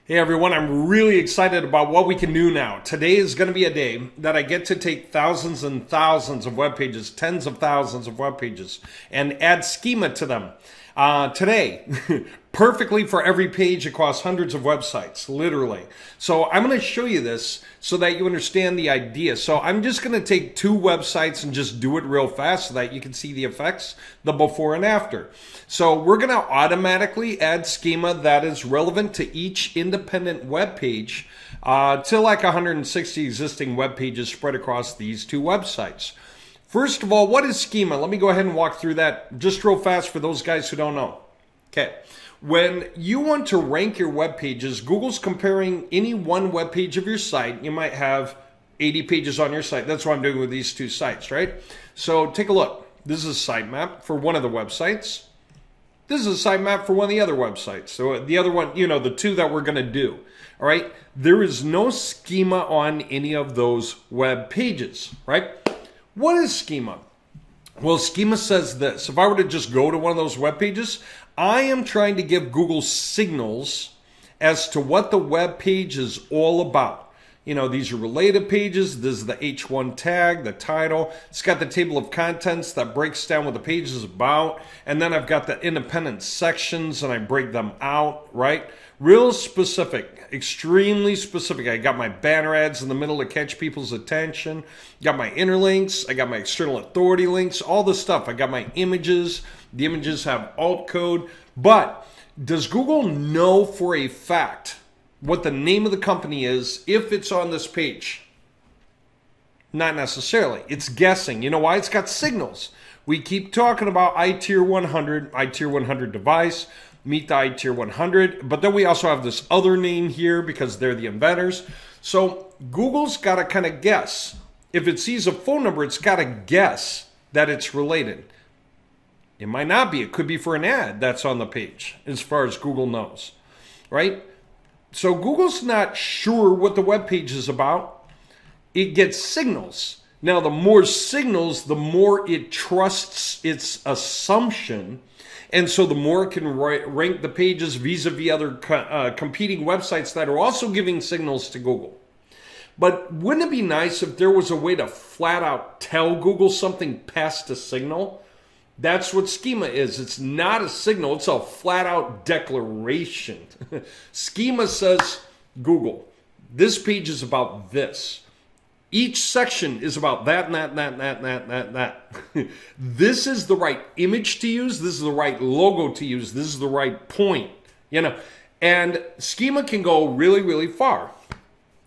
Hey everyone, I'm really excited about what we can do now. Today is going to be a day that I get to take thousands and thousands of web pages, tens of thousands of web pages, and add schema to them. Today, perfectly for every page across hundreds of websites, literally. So I'm going to show you this so that you understand the idea. So I'm just going to take two websites and just do it real fast so that you can see the effects, the before and after. So we're going to automatically add schema that is relevant to each independent web page to like 160 existing web pages spread across these two websites. First of all, what is schema? Let me go ahead and walk through that just real fast for those guys who don't know. Okay, when you want to rank your web pages, Google's comparing any one web page of your site. You might have 80 pages on your site. That's what I'm doing with these two sites, right? So take a look. This is a sitemap for one of the websites. This is a sitemap for one of the other websites. So the other one, the two that we're going to do. All right, there is no schema on any of those web pages, right? What is schema? Well, schema says this. If I were to just go to one of those web pages, I am trying to give Google signals as to what the web page is all about. These are related pages. This is the H1 tag, the title. It's got the table of contents that breaks down what the page is about. And then I've got the independent sections and I break them out, right? Real specific, extremely specific. I got my banner ads in the middle to catch people's attention. Got my interlinks. I got my external authority links, all this stuff. I got my images. The images have alt code. But does Google know for a fact what the name of the company is if it's on this page? Not necessarily. It's guessing. You know why? It's got signals. We keep talking about iTier 100 device, meet the iTier 100, but then we also have this other name here because they're the inventors. So Google's got to kind of guess. If it sees a phone number, it's got to guess that it's related. It might not be. It could be for an ad that's on the page as far as Google knows, right? So Google's not sure what the web page is about. It gets signals. Now, the more signals, the more it trusts its assumption. And so the more it can rank the pages vis-a-vis other competing websites that are also giving signals to Google. But wouldn't it be nice if there was a way to flat out tell Google something past a signal? That's what schema is. It's not a signal. It's a flat out declaration. Schema says, Google, this page is about this. Each section is about that and that and that and that and that and that. This is the right image to use. This is the right logo to use. This is the right point. And schema can go really, really far.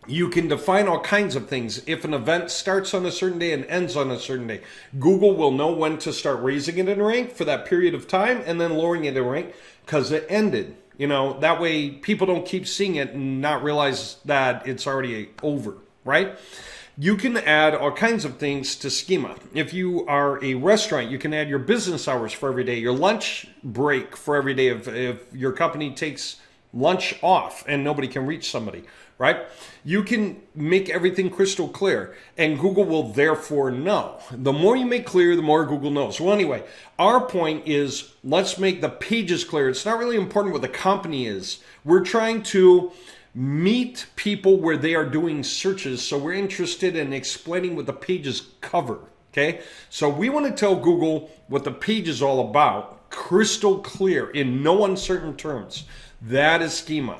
You can define all kinds of things. If an event starts on a certain day and ends on a certain day, Google will know when to start raising it in rank for that period of time and then lowering it in rank because it ended. That way people don't keep seeing it and not realize that it's already over, right? You can add all kinds of things to schema. If you are a restaurant, you can add your business hours for every day, your lunch break for every day if your company takes lunch off and nobody can reach somebody, right? You can make everything crystal clear and Google will therefore know. The more you make clear, the more Google knows. Well, anyway, our point is let's make the pages clear. It's not really important what the company is. We're trying to meet people where they are doing searches. So we're interested in explaining what the pages cover. Okay. So we want to tell Google what the page is all about, crystal clear in no uncertain terms. That is schema.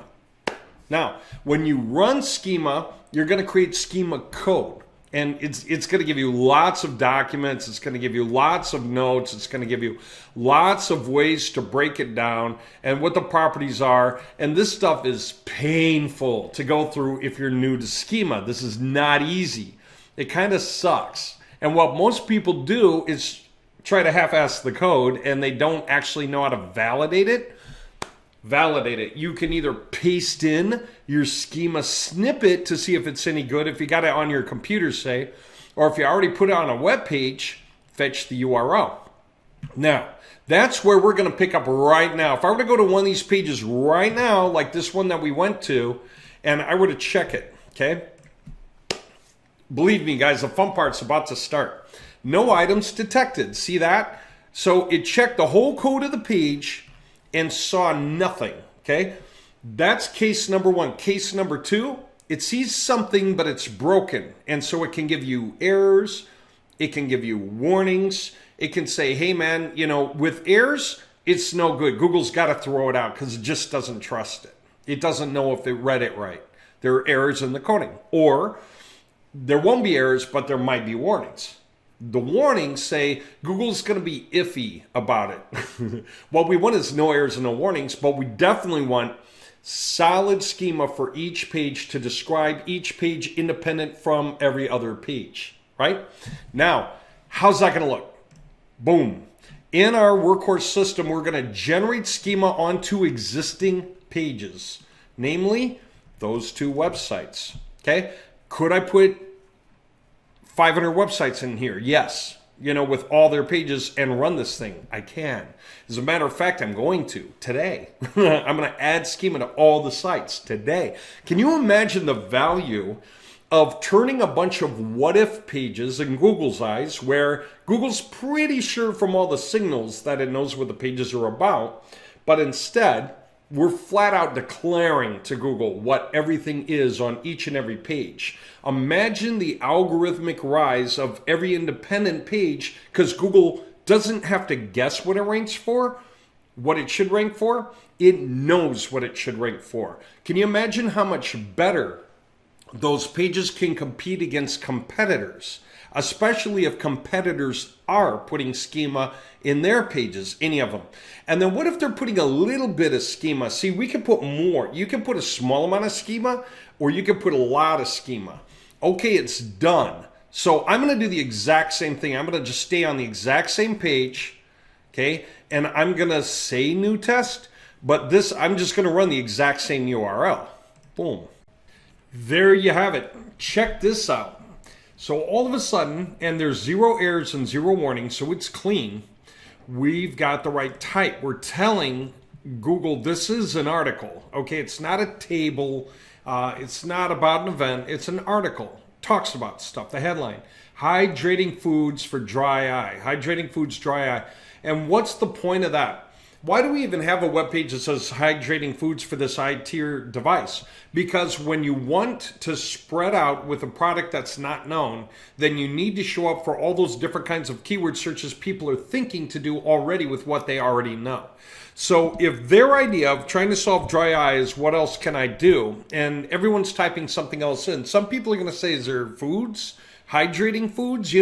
Now, when you run schema, you're going to create schema code. And it's going to give you lots of documents. It's going to give you lots of notes. It's going to give you lots of ways to break it down and what the properties are. And this stuff is painful to go through if you're new to schema. This is not easy. It kind of sucks. And what most people do is try to half-ass the code and they don't actually know how to validate it. You can either paste in your schema snippet to see if it's any good, if you got it on your computer, say, or if you already put it on a web page, fetch the URL. Now, that's where we're going to pick up right now. If I were to go to one of these pages right now, like this one that we went to, and I were to check it, okay? Believe me, guys, the fun part's about to start. No items detected. See that? So it checked the whole code of the page and saw nothing, okay? That's case number one. Case number two, it sees something, but it's broken. And so it can give you errors. It can give you warnings. It can say, hey man, with errors, it's no good. Google's got to throw it out because it just doesn't trust it. It doesn't know if it read it right. There are errors in the coding. Or there won't be errors, but there might be warnings. The warnings say Google's going to be iffy about it. What we want is no errors and no warnings, but we definitely want solid schema for each page to describe each page independent from every other page, right? Now, how's that going to look? Boom. In our workhorse system, we're going to generate schema onto existing pages, namely those two websites, okay? Could I put 500 websites in here? Yes. With all their pages and run this thing. I can. As a matter of fact, I'm going to today. I'm going to add schema to all the sites today. Can you imagine the value of turning a bunch of what if pages in Google's eyes, where Google's pretty sure from all the signals that it knows what the pages are about, but instead we're flat out declaring to Google what everything is on each and every page. Imagine the algorithmic rise of every independent page, because Google doesn't have to guess what it ranks for, what it should rank for. It knows what it should rank for. Can you imagine how much better those pages can compete against competitors, especially if competitors are putting schema in their pages, any of them? And then what if they're putting a little bit of schema? See, we can put more. You can put a small amount of schema, or you can put a lot of schema. Okay, it's done. So I'm going to do the exact same thing. I'm going to just stay on the exact same page, okay? And I'm going to say new test, but I'm just going to run the exact same URL. Boom. There you have it. Check this out. So all of a sudden, and there's 0 errors and 0 warnings, so it's clean. We've got the right type. We're telling Google this is an article. Okay, it's not a table. It's not about an event. It's an article. Talks about stuff. The headline: hydrating foods for dry eye. Hydrating foods, dry eye. And what's the point of that? Why do we even have a web page that says hydrating foods for this eye-tier device? Because when you want to spread out with a product that's not known, then you need to show up for all those different kinds of keyword searches people are thinking to do already with what they already know. So if their idea of trying to solve dry eye is what else can I do, and everyone's typing something else in, some people are going to say, is there foods? Hydrating foods?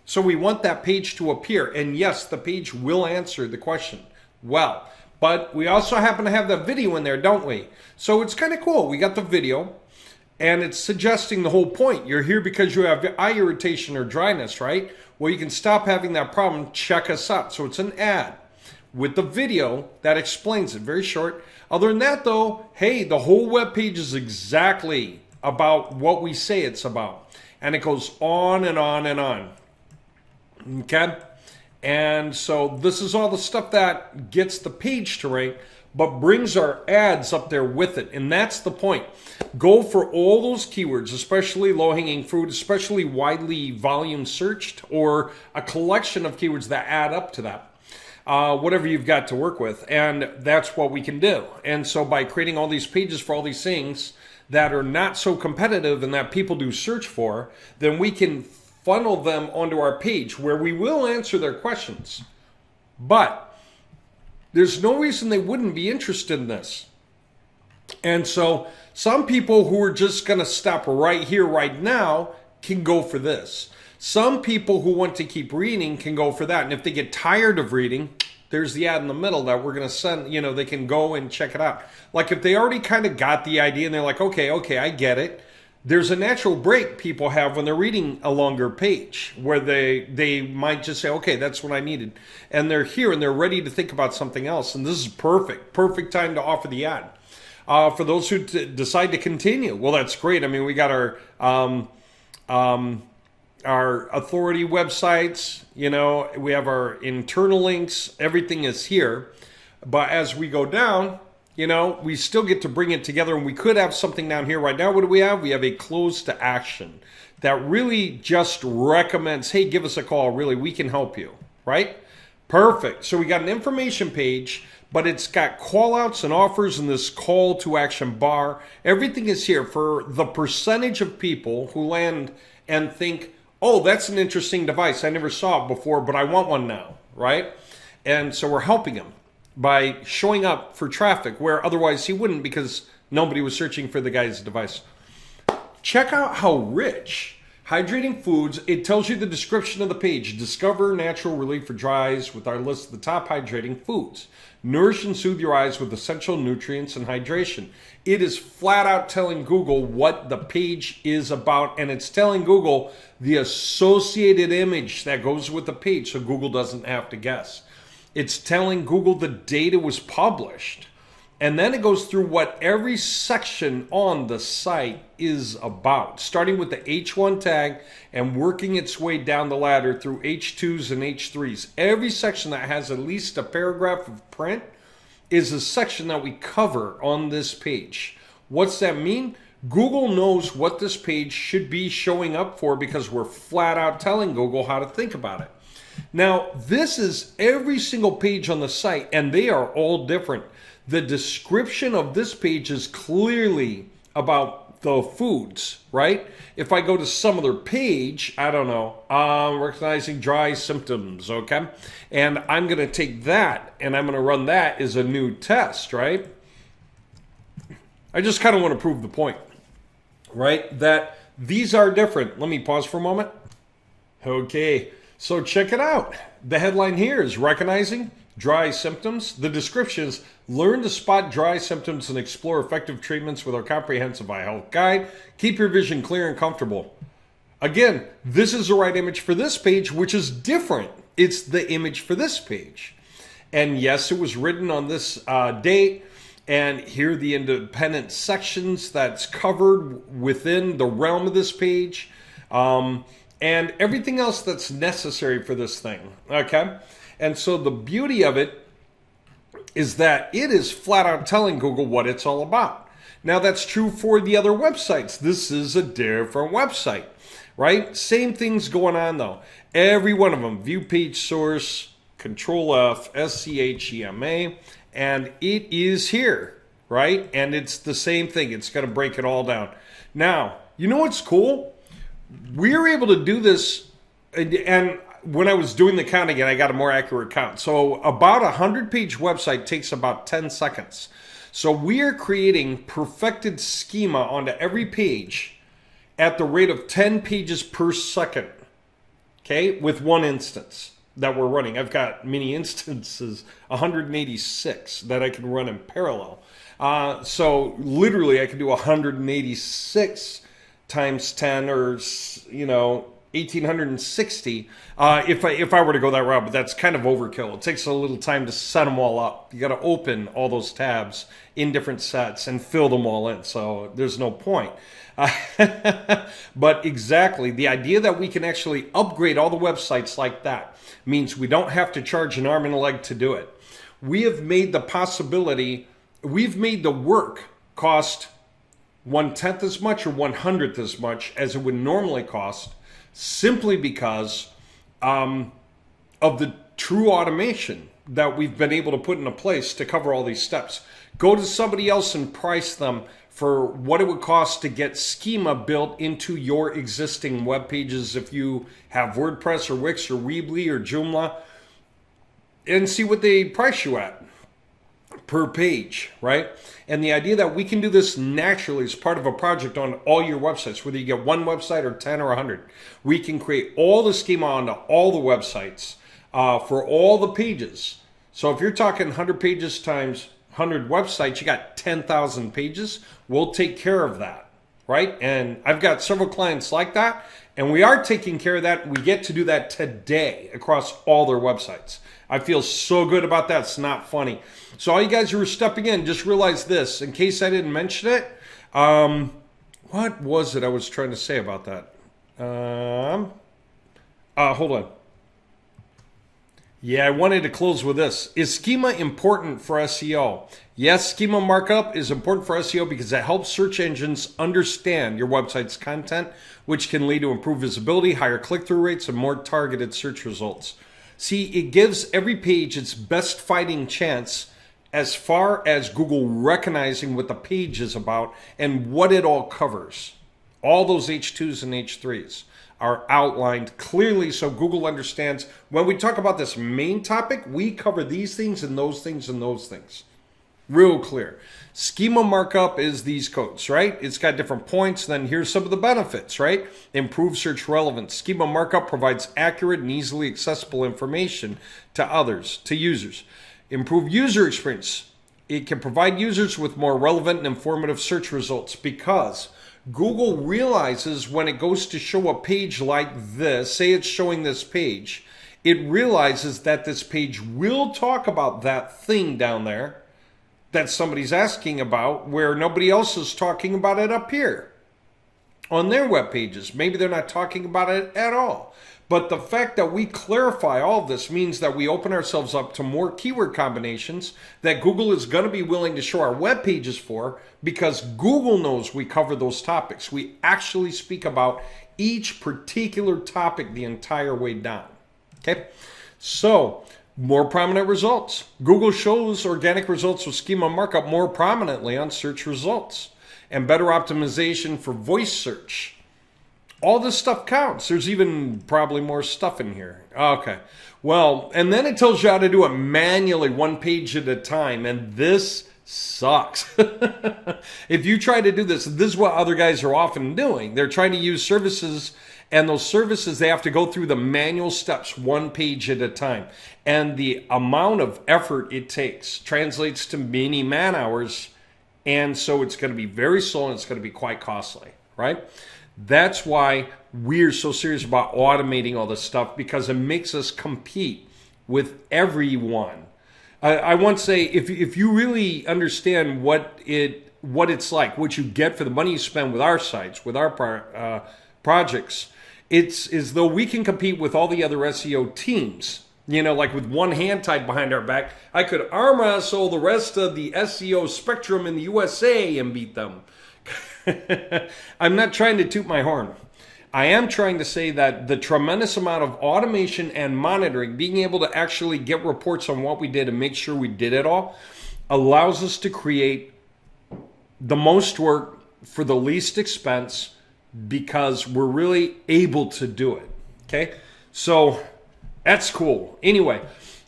So we want that page to appear. And yes, the page will answer the question well, but we also happen to have that video in there, don't we? So it's kind of cool. We got the video, and it's suggesting the whole point. You're here because you have eye irritation or dryness, right? Well, you can stop having that problem. Check us out. So it's an ad with the video that explains it. Very short. Other than that, though, hey, the whole web page is exactly about what we say it's about. And it goes on and on and on. Okay? And so this is all the stuff that gets the page to rank, but brings our ads up there with it. And that's the point. Go for all those keywords, especially low-hanging fruit, especially widely volume searched, or a collection of keywords that add up to that. Whatever you've got to work with. And that's what we can do. And so by creating all these pages for all these things that are not so competitive and that people do search for, then we can funnel them onto our page where we will answer their questions. But there's no reason they wouldn't be interested in this. And so some people who are just going to stop right here, right now, can go for this. Some people who want to keep reading can go for that. And if they get tired of reading, there's the ad in the middle that we're going to send, they can go and check it out. Like if they already kind of got the idea and they're like, okay, I get it. There's a natural break people have when they're reading a longer page where they might just say, okay, that's what I needed. And they're here and they're ready to think about something else. And this is perfect time to offer the ad. For those who decide to continue, well, that's great. I mean, we got our authority websites, we have our internal links, everything is here. But as we go down, we still get to bring it together, and we could have something down here right now. What do we have? We have a close to action that really just recommends, hey, give us a call. Really, we can help you, right? Perfect. So we got an information page, but it's got call outs and offers and this call to action bar. Everything is here for the percentage of people who land and think, oh, that's an interesting device. I never saw it before, but I want one now, right? And so we're helping him by showing up for traffic where otherwise he wouldn't, because nobody was searching for the guy's device. Check out how rich hydrating foods. It tells you the description of the page. Discover natural relief for dry eyes with our list of the top hydrating foods. Nourish and soothe your eyes with essential nutrients and hydration. It is flat out telling Google what the page is about, and it's telling Google the associated image that goes with the page so Google doesn't have to guess. It's telling Google the date it was published. And then it goes through what every section on the site is about, starting with the H1 tag and working its way down the ladder through H2s and H3s. Every section that has at least a paragraph of print is a section that we cover on this page. What's that mean? Google knows what this page should be showing up for because we're flat out telling Google how to think about it. Now, this is every single page on the site, and they are all different. The description of this page is clearly about the foods, right? If I go to some other page, I don't know, recognizing dry symptoms, okay? And I'm going to take that and I'm going to run that as a new test, right? I just kind of want to prove the point, right? That these are different. Let me pause for a moment. Okay, so check it out. The headline here is recognizing dry symptoms. The description is learn to spot dry symptoms and explore effective treatments with our comprehensive eye health guide. Keep your vision clear and comfortable. Again, this is the right image for this page, which is different. It's the image for this page. And yes, it was written on this date. And here are the independent sections that's covered within the realm of this page. And everything else that's necessary for this thing. Okay? And so the beauty of it is that it is flat out telling Google what it's all about. Now that's true for the other websites. This is a different website, right? Same things going on though. Every one of them, view page source, Control F, SCHEMA, and it is here, right? And it's the same thing. It's going to break it all down. Now, you know what's cool? We're able to do this, and when I was doing the counting, I got a more accurate count. So about a 100-page website takes about 10 seconds. So we are creating perfected schema onto every page at the rate of 10 pages per second, okay, with one instance that we're running. I've got many instances, 186 that I can run in parallel. So literally I can do 186 times 10, or, 1,860 if I were to go that route, but that's kind of overkill. It takes a little time to set them all up. You got to open all those tabs in different sets and fill them all in, so there's no point. But exactly, the idea that we can actually upgrade all the websites like that means we don't have to charge an arm and a leg to do it. We have made the possibility, we've made the work cost 1/10 as much or 1/100th as much as it would normally cost, simply because of the true automation that we've been able to put into place to cover all these steps. Go to somebody else and price them for what it would cost to get schema built into your existing web pages if you have WordPress or Wix or Weebly or Joomla, and see what they price you at per page, right? And the idea that we can do this naturally as part of a project on all your websites, whether you get one website or 10 or 100, we can create all the schema onto all the websites for all the pages. So if you're talking 100 pages times 100 websites, you got 10,000 pages. We'll take care of that, right? And I've got several clients like that, and we are taking care of that. We get to do that today across all their websites. I feel so good about that. It's not funny. So all you guys who are stepping in, just realize this, in case I didn't mention it. What was it I was trying to say about that? Hold on. Yeah, I wanted to close with this. Is schema important for SEO? Yes, schema markup is important for SEO because it helps search engines understand your website's content, which can lead to improved visibility, higher click-through rates, and more targeted search results. See, it gives every page its best fighting chance as far as Google recognizing what the page is about and what it all covers. All those H2s and H3s are outlined clearly so Google understands when we talk about this main topic, we cover these things and those things and those things. Real clear. Schema markup is these codes, right? It's got different points. Then here's some of the benefits, right? Improve search relevance. Schema markup provides accurate and easily accessible information to others, to users. Improve user experience. It can provide users with more relevant and informative search results because Google realizes when it goes to show a page like this, say it's showing this page, it realizes that this page will talk about that thing down there that somebody's asking about where nobody else is talking about it up here on their web pages. Maybe they're not talking about it at all. But the fact that we clarify all of this means that we open ourselves up to more keyword combinations that Google is going to be willing to show our web pages for because Google knows we cover those topics. We actually speak about each particular topic the entire way down. Okay, so more prominent results. Google shows organic results with schema markup more prominently on search results and better optimization for voice search. All this stuff counts. There's even probably more stuff in here. Okay. Well, and then it tells you how to do it manually, one page at a time. And this sucks. If you try to do this is what other guys are often doing. They're trying to use services, and those services, they have to go through the manual steps one page at a time. And the amount of effort it takes translates to many man hours. And so it's going to be very slow and it's going to be quite costly, right? That's why we're so serious about automating all this stuff because it makes us compete with everyone. I once say, if you really understand what it's like, what you get for the money you spend with our sites, with our projects, it's as though we can compete with all the other SEO teams. You know, like with one hand tied behind our back, I could arm wrestle the rest of the SEO spectrum in the USA and beat them. I'm not trying to toot my horn. I am trying to say that the tremendous amount of automation and monitoring, being able to actually get reports on what we did and make sure we did it all, allows us to create the most work for the least expense because we're really able to do it. Okay? So that's cool. Anyway,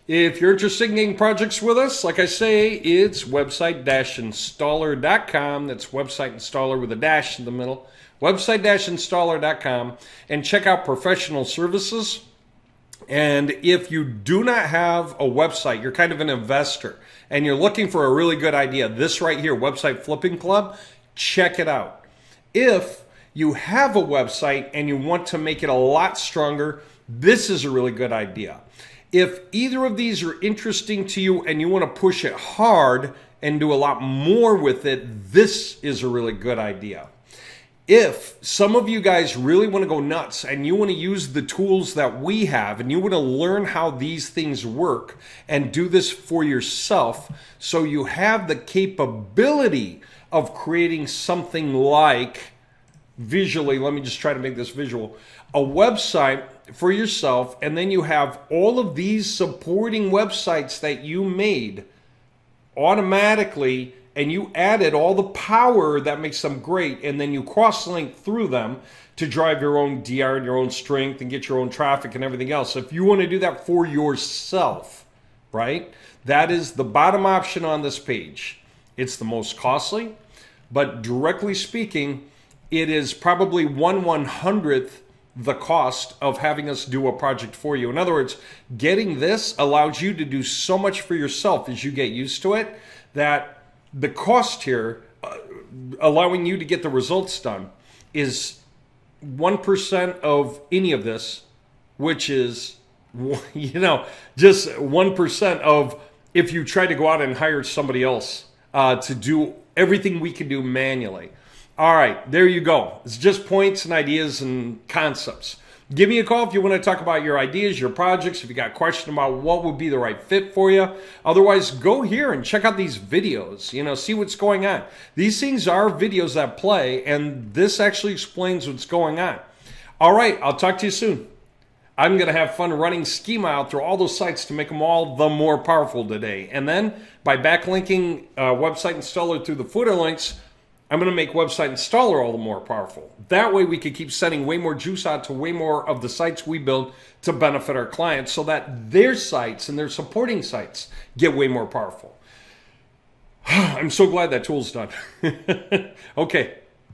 if you're interested in getting projects with us, like I say, it's website-installer.com. That's website installer with a dash in the middle. Website-installer.com. And check out professional services. And if you do not have a website, you're kind of an investor, and you're looking for a really good idea, this right here, Website Flipping Club, check it out. If you have a website and you want to make it a lot stronger, this is a really good idea. If either of these are interesting to you and you want to push it hard and do a lot more with it, this is a really good idea. If some of you guys really want to go nuts and you want to use the tools that we have and you want to learn how these things work and do this for yourself so you have the capability of creating something like, visually, let me just try to make this visual, a website for yourself, and then you have all of these supporting websites that you made automatically, and you added all the power that makes them great, and then you cross-link through them to drive your own DR and your own strength and get your own traffic and everything else. If you want to do that for yourself, right, that is the bottom option on this page. It's the most costly, but directly speaking, it is probably 1/100th the cost of having us do a project for you. In other words, getting this allows you to do so much for yourself as you get used to it that the cost here, allowing you to get the results done, is 1% of any of this, which is, just 1% of if you try to go out and hire somebody else to do everything we can do manually. All right, there you go. It's just points and ideas and concepts. Give me a call if you want to talk about your ideas, your projects, if you got a question about what would be the right fit for you. Otherwise, go here and check out these videos, see what's going on. These things are videos that play, and this actually explains what's going on. All right, I'll talk to you soon. I'm going to have fun running Schema out through all those sites to make them all the more powerful today. And then by backlinking website installer through the footer links, I'm going to make website installer all the more powerful. That way we can keep sending way more juice out to way more of the sites we build to benefit our clients so that their sites and their supporting sites get way more powerful. I'm so glad that tool's done. Okay.